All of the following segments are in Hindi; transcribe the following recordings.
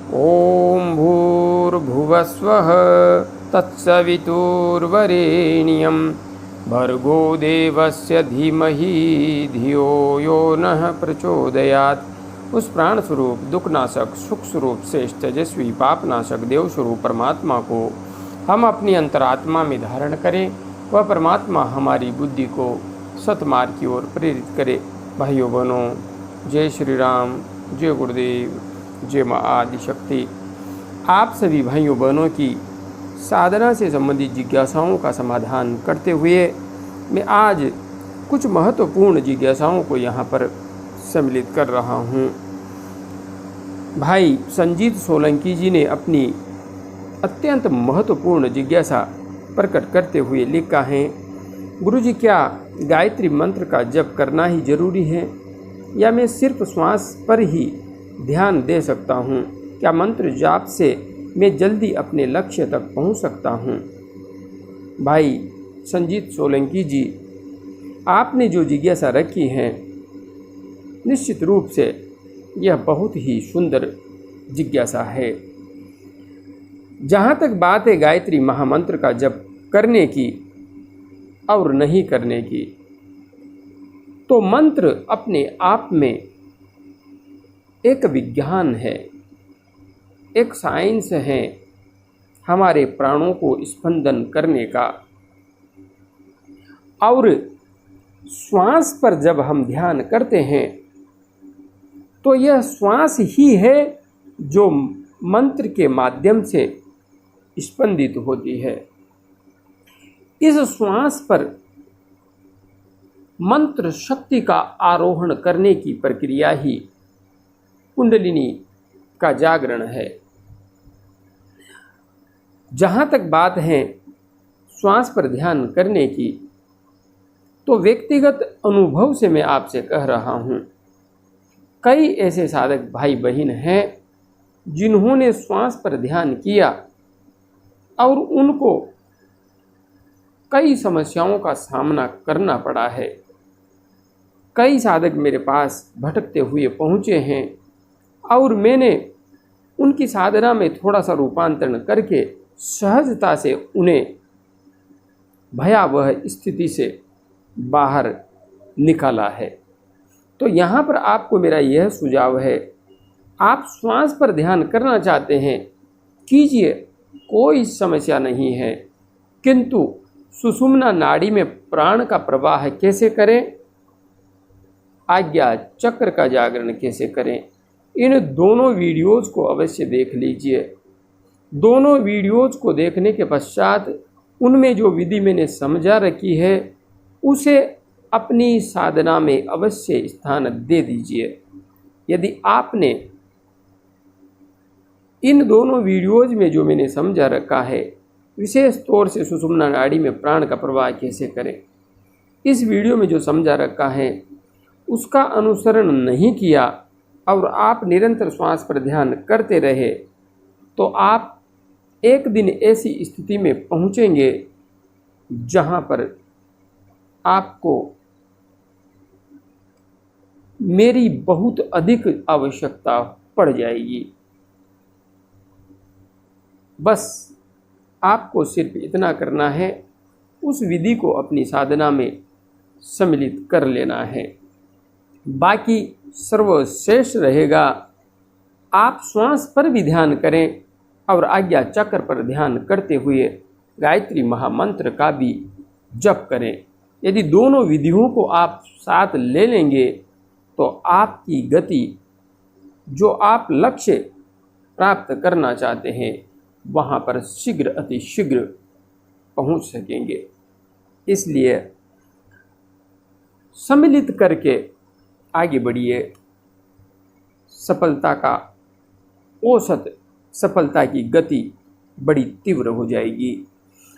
ओम भूर्भुवस्वः तत्सवितुर्वरेण्यं भर्गो देवस्य धीमहि धियो यो नः प्रचोदयात्। उस प्राण स्वरूप दुखनाशक सुख स्वरूप श्रेष्ठ तेजस्वी पापनाशक देव स्वरूप परमात्मा को हम अपनी अंतरात्मा में धारण करें। वह परमात्मा हमारी बुद्धि को सतमार्ग की ओर प्रेरित करे। भाइयों बहनों, जय श्री राम, जय गुरुदेव, जय माँ आदिशक्ति। आप सभी भाइयों बहनों की साधना से संबंधित जिज्ञासाओं का समाधान करते हुए मैं आज कुछ महत्वपूर्ण जिज्ञासाओं को यहाँ पर सम्मिलित कर रहा हूँ। भाई संजीत सोलंकी जी ने अपनी अत्यंत महत्वपूर्ण जिज्ञासा प्रकट करते हुए लिखा है, गुरुजी क्या गायत्री मंत्र का जप करना ही जरूरी है या मैं सिर्फ श्वास पर ही ध्यान दे सकता हूँ? क्या मंत्र जाप से मैं जल्दी अपने लक्ष्य तक पहुँच सकता हूँ? भाई संजीत सोलंकी जी, आपने जो जिज्ञासा रखी है निश्चित रूप से यह बहुत ही सुंदर जिज्ञासा है। जहाँ तक बात है गायत्री महामंत्र का जप करने की और नहीं करने की, तो मंत्र अपने आप में एक विज्ञान है, एक साइंस है हमारे प्राणों को स्पंदन करने का। और श्वास पर जब हम ध्यान करते हैं तो यह श्वास ही है जो मंत्र के माध्यम से स्पंदित होती है। इस श्वास पर मंत्र शक्ति का आरोहण करने की प्रक्रिया ही कुंडलिनी का जागरण है। जहाँ तक बात है श्वास पर ध्यान करने की, तो व्यक्तिगत अनुभव से मैं आपसे कह रहा हूँ, कई ऐसे साधक भाई बहन हैं जिन्होंने श्वास पर ध्यान किया और उनको कई समस्याओं का सामना करना पड़ा है। कई साधक मेरे पास भटकते हुए पहुँचे हैं और मैंने उनकी साधना में थोड़ा सा रूपांतरण करके सहजता से उन्हें भयावह स्थिति से बाहर निकाला है। तो यहाँ पर आपको मेरा यह सुझाव है, आप श्वास पर ध्यान करना चाहते हैं, कीजिए, कोई समस्या नहीं है। किंतु सुषुम्ना नाड़ी में प्राण का प्रवाह कैसे करें, आज्ञा चक्र का जागरण कैसे करें, इन दोनों वीडियोज़ को अवश्य देख लीजिए। दोनों वीडियोज़ को देखने के पश्चात उनमें जो विधि मैंने समझा रखी है उसे अपनी साधना में अवश्य स्थान दे दीजिए। यदि आपने इन दोनों वीडियोज़ में जो मैंने समझा रखा है, विशेष तौर से सुषुम्ना नाड़ी में प्राण का प्रवाह कैसे करें, इस वीडियो में जो समझा रखा है उसका अनुसरण नहीं किया और आप निरंतर श्वास पर ध्यान करते रहे, तो आप एक दिन ऐसी स्थिति में पहुंचेंगे जहां पर आपको मेरी बहुत अधिक आवश्यकता पड़ जाएगी। बस आपको सिर्फ इतना करना है, उस विधि को अपनी साधना में सम्मिलित कर लेना है। बाकी सर्वश्रेष्ठ रहेगा आप श्वास पर भी ध्यान करें और आज्ञा चक्र पर ध्यान करते हुए गायत्री महामंत्र का भी जप करें। यदि दोनों विधियों को आप साथ ले लेंगे तो आपकी गति, जो आप लक्ष्य प्राप्त करना चाहते हैं, वहाँ पर शीघ्र अतिशीघ्र पहुँच सकेंगे। इसलिए सम्मिलित करके आगे बढ़िए। सफलता का औसत, सफलता की गति बड़ी तीव्र हो जाएगी।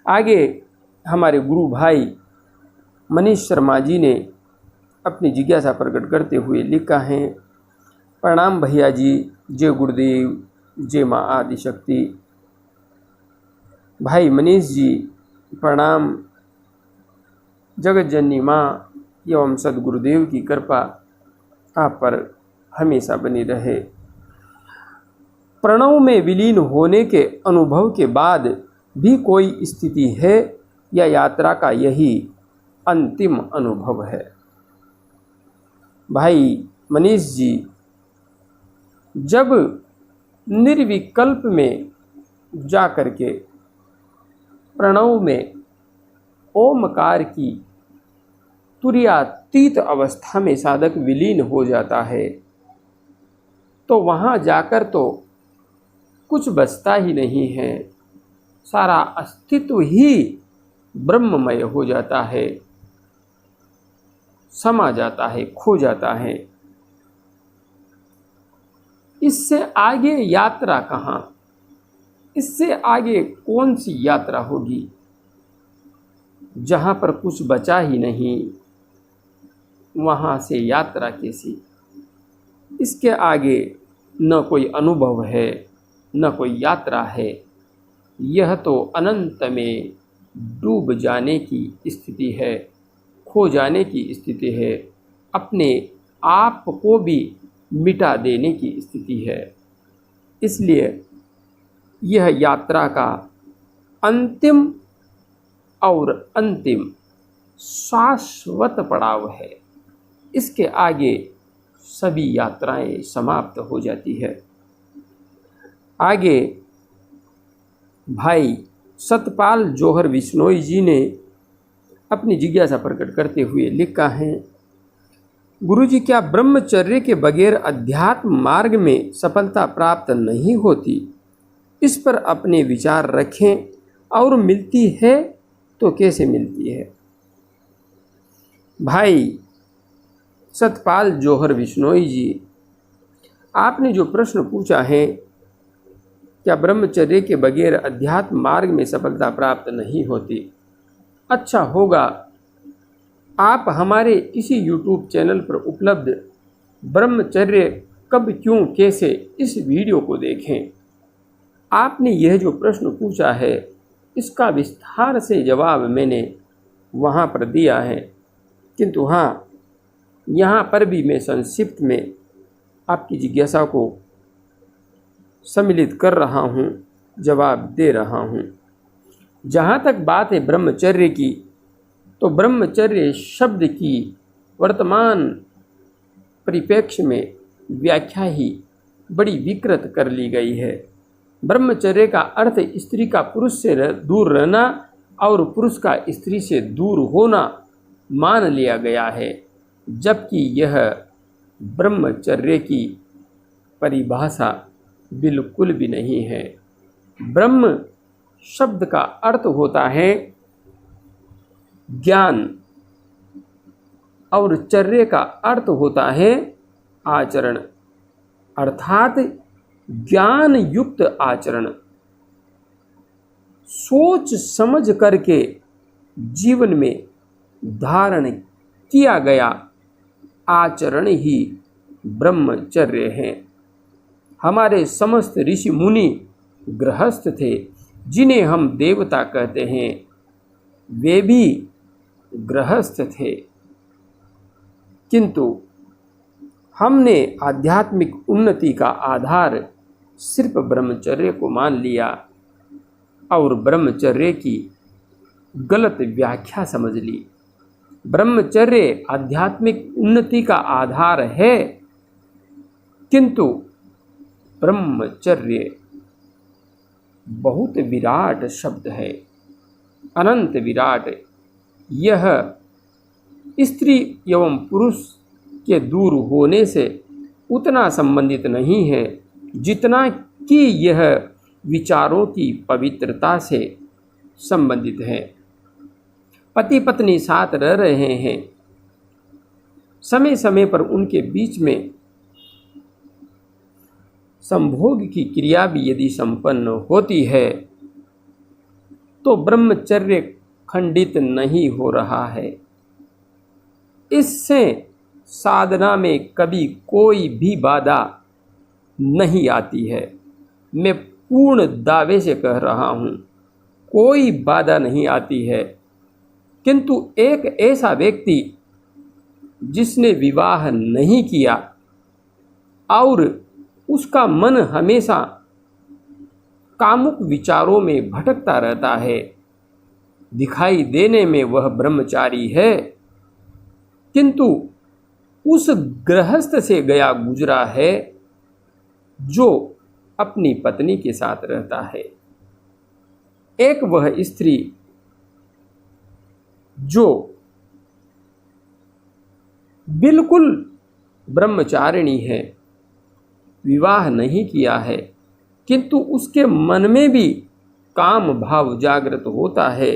आगे हमारे गुरु भाई मनीष शर्मा जी ने अपनी जिज्ञासा प्रकट करते हुए लिखा है, प्रणाम भैया जी, जय गुरुदेव, जय माँ आदिशक्ति। भाई मनीष जी प्रणाम। जगत जननी माँ एवं सदगुरुदेव की कृपा आप पर हमेशा बनी रहे। प्रणव में विलीन होने के अनुभव के बाद भी कोई स्थिति है या यात्रा का यही अंतिम अनुभव है? भाई मनीष जी, जब निर्विकल्प में जा कर के प्रणव में ओमकार की तुरीयातीत अवस्था में साधक विलीन हो जाता है, तो वहाँ जाकर तो कुछ बचता ही नहीं है, सारा अस्तित्व ही ब्रह्ममय हो जाता है, समा जाता है, खो जाता है। इससे आगे यात्रा कहाँ? इससे आगे कौन सी यात्रा होगी जहाँ पर कुछ बचा ही नहीं? वहाँ से यात्रा कैसी? इसके आगे न कोई अनुभव है, न कोई यात्रा है। यह तो अनंत में डूब जाने की स्थिति है, खो जाने की स्थिति है, अपने आप को भी मिटा देने की स्थिति है। इसलिए यह यात्रा का अंतिम और अंतिम शाश्वत पड़ाव है। इसके आगे सभी यात्राएं समाप्त हो जाती है। आगे भाई सतपाल जौहर बिश्नोई जी ने अपनी जिज्ञासा प्रकट करते हुए लिखा है, गुरुजी, क्या ब्रह्मचर्य के बगैर अध्यात्म मार्ग में सफलता प्राप्त नहीं होती? इस पर अपने विचार रखें, और मिलती है तो कैसे मिलती है? भाई सतपाल जौहर बिश्नोई जी, आपने जो प्रश्न पूछा है, क्या ब्रह्मचर्य के बगैर अध्यात्म मार्ग में सफलता प्राप्त नहीं होती? अच्छा होगा आप हमारे इसी YouTube चैनल पर उपलब्ध ब्रह्मचर्य कब, क्यों, कैसे इस वीडियो को देखें। आपने यह जो प्रश्न पूछा है, इसका विस्तार से जवाब मैंने वहाँ पर दिया है, किंतु हाँ, यहाँ पर भी मैं संक्षिप्त में आपकी जिज्ञासा को सम्मिलित कर रहा हूँ, जवाब दे रहा हूँ। जहाँ तक बात है ब्रह्मचर्य की, तो ब्रह्मचर्य शब्द की वर्तमान परिप्रेक्ष्य में व्याख्या ही बड़ी विकृत कर ली गई है। ब्रह्मचर्य का अर्थ स्त्री का पुरुष से दूर रहना और पुरुष का स्त्री से दूर होना मान लिया गया है, जबकि यह ब्रह्मचर्य की परिभाषा बिल्कुल भी नहीं है। ब्रह्म शब्द का अर्थ होता है ज्ञान, और चर्य का अर्थ होता है आचरण, अर्थात ज्ञान युक्त आचरण। सोच समझ करके जीवन में धारण किया गया आचरण ही ब्रह्मचर्य है। हमारे समस्त ऋषि मुनि गृहस्थ थे, जिन्हें हम देवता कहते हैं, वे भी गृहस्थ थे, किंतु हमने आध्यात्मिक उन्नति का आधार सिर्फ ब्रह्मचर्य को मान लिया और ब्रह्मचर्य की गलत व्याख्या समझ ली। ब्रह्मचर्य आध्यात्मिक उन्नति का आधार है, किंतु ब्रह्मचर्य बहुत विराट शब्द है, अनंत विराट। यह स्त्री एवं पुरुष के दूर होने से उतना संबंधित नहीं है जितना कि यह विचारों की पवित्रता से संबंधित है। पति पत्नी साथ रह रहे हैं, समय समय पर उनके बीच में संभोग की क्रिया भी यदि संपन्न होती है, तो ब्रह्मचर्य खंडित नहीं हो रहा है। इससे साधना में कभी कोई भी बाधा नहीं आती है। मैं पूर्ण दावे से कह रहा हूँ, कोई बाधा नहीं आती है। किंतु एक ऐसा व्यक्ति जिसने विवाह नहीं किया और उसका मन हमेशा कामुक विचारों में भटकता रहता है। दिखाई देने में वह ब्रह्मचारी है, किंतु उस गृहस्थ से गया गुजरा है जो अपनी पत्नी के साथ रहता है। एक वह स्त्री जो बिल्कुल ब्रह्मचारिणी है, विवाह नहीं किया है, किंतु उसके मन में भी काम भाव जागृत होता है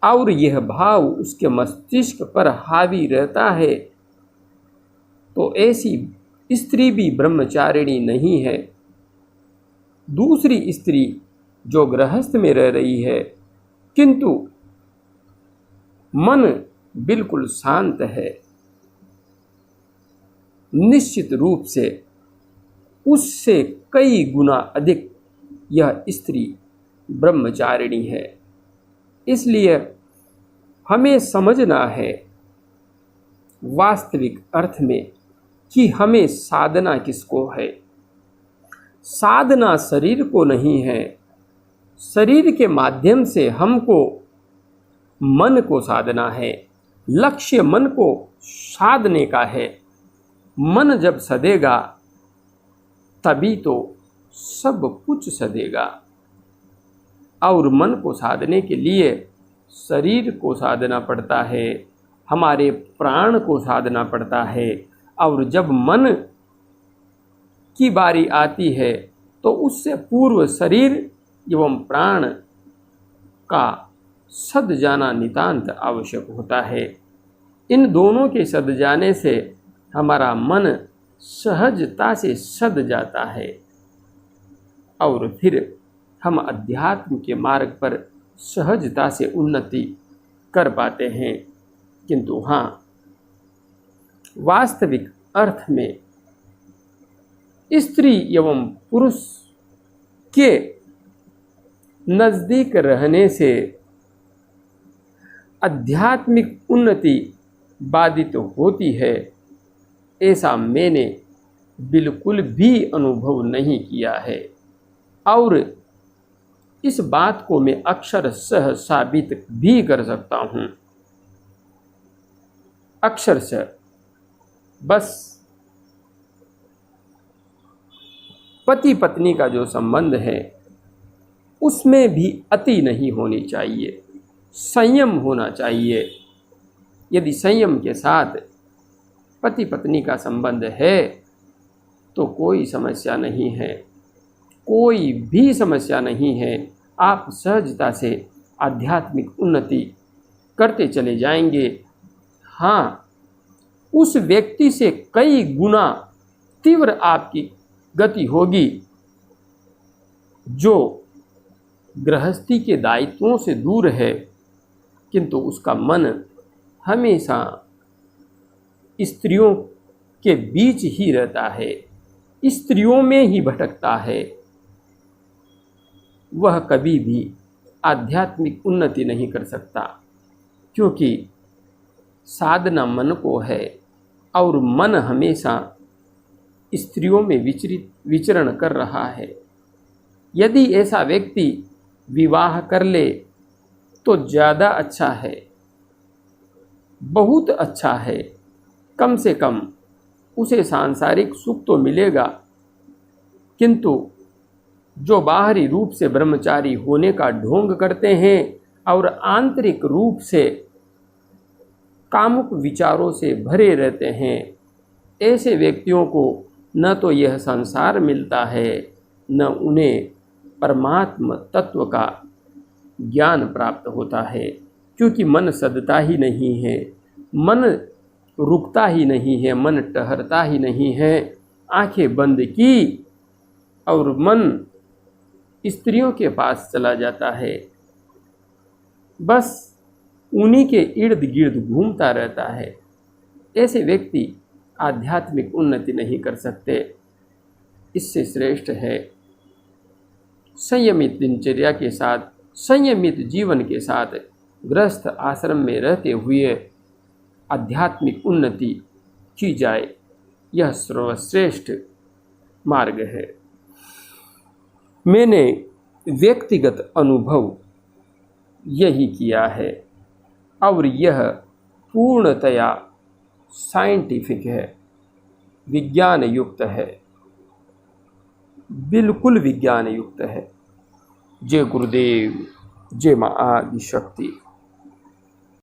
और यह भाव उसके मस्तिष्क पर हावी रहता है, तो ऐसी स्त्री भी ब्रह्मचारिणी नहीं है। दूसरी स्त्री जो गृहस्थ में रह रही है, किंतु मन बिल्कुल शांत है, निश्चित रूप से उससे कई गुना अधिक यह स्त्री ब्रह्मचारिणी है। इसलिए हमें समझना है वास्तविक अर्थ में कि हमें साधना किसको है। साधना शरीर को नहीं है, शरीर के माध्यम से हमको मन को साधना है। लक्ष्य मन को साधने का है। मन जब सधेगा तभी तो सब कुछ सधेगा। और मन को साधने के लिए शरीर को साधना पड़ता है, हमारे प्राण को साधना पड़ता है। और जब मन की बारी आती है तो उससे पूर्व शरीर एवं प्राण का सद जाना नितांत आवश्यक होता है। इन दोनों के सद जाने से हमारा मन सहजता से सद जाता है और फिर हम अध्यात्म के मार्ग पर सहजता से उन्नति कर पाते हैं। किंतु हाँ, वास्तविक अर्थ में स्त्री एवं पुरुष के नज़दीक रहने से आध्यात्मिक उन्नति बाधित होती है, ऐसा मैंने बिल्कुल भी अनुभव नहीं किया है और इस बात को मैं अक्षरशः साबित भी कर सकता हूँ। अक्षरशः बस पति पत्नी का जो संबंध है उसमें भी अति नहीं होनी चाहिए, संयम होना चाहिए। यदि संयम के साथ पति पत्नी का संबंध है तो कोई समस्या नहीं है, कोई भी समस्या नहीं है। आप सहजता से आध्यात्मिक उन्नति करते चले जाएंगे। हाँ, उस व्यक्ति से कई गुना तीव्र आपकी गति होगी जो गृहस्थी के दायित्वों से दूर है, किंतु उसका मन हमेशा स्त्रियों के बीच ही रहता है, स्त्रियों में ही भटकता है। वह कभी भी आध्यात्मिक उन्नति नहीं कर सकता, क्योंकि साधना मन को है और मन हमेशा स्त्रियों में विचरण कर रहा है। यदि ऐसा व्यक्ति विवाह कर ले तो ज़्यादा अच्छा है, बहुत अच्छा है। कम से कम उसे सांसारिक सुख तो मिलेगा, किंतु जो बाहरी रूप से ब्रह्मचारी होने का ढोंग करते हैं और आंतरिक रूप से कामुक विचारों से भरे रहते हैं, ऐसे व्यक्तियों को न तो यह संसार मिलता है, न उन्हें परमात्म तत्व का ज्ञान प्राप्त होता है, क्योंकि मन सदता ही नहीं है, मन रुकता ही नहीं है, मन ठहरता ही नहीं है। आंखें बंद की और मन स्त्रियों के पास चला जाता है, बस उन्हीं के इर्द गिर्द घूमता रहता है। ऐसे व्यक्ति आध्यात्मिक उन्नति नहीं कर सकते। इससे श्रेष्ठ है संयमित दिनचर्या के साथ, संयमित जीवन के साथ गृहस्थ आश्रम में रहते हुए आध्यात्मिक उन्नति की जाए। यह सर्वश्रेष्ठ मार्ग है। मैंने व्यक्तिगत अनुभव यही किया है और यह पूर्णतया साइंटिफिक है, विज्ञान युक्त है, बिल्कुल विज्ञान युक्त है। जय गुरुदेव, जय माँ आदि शक्ति।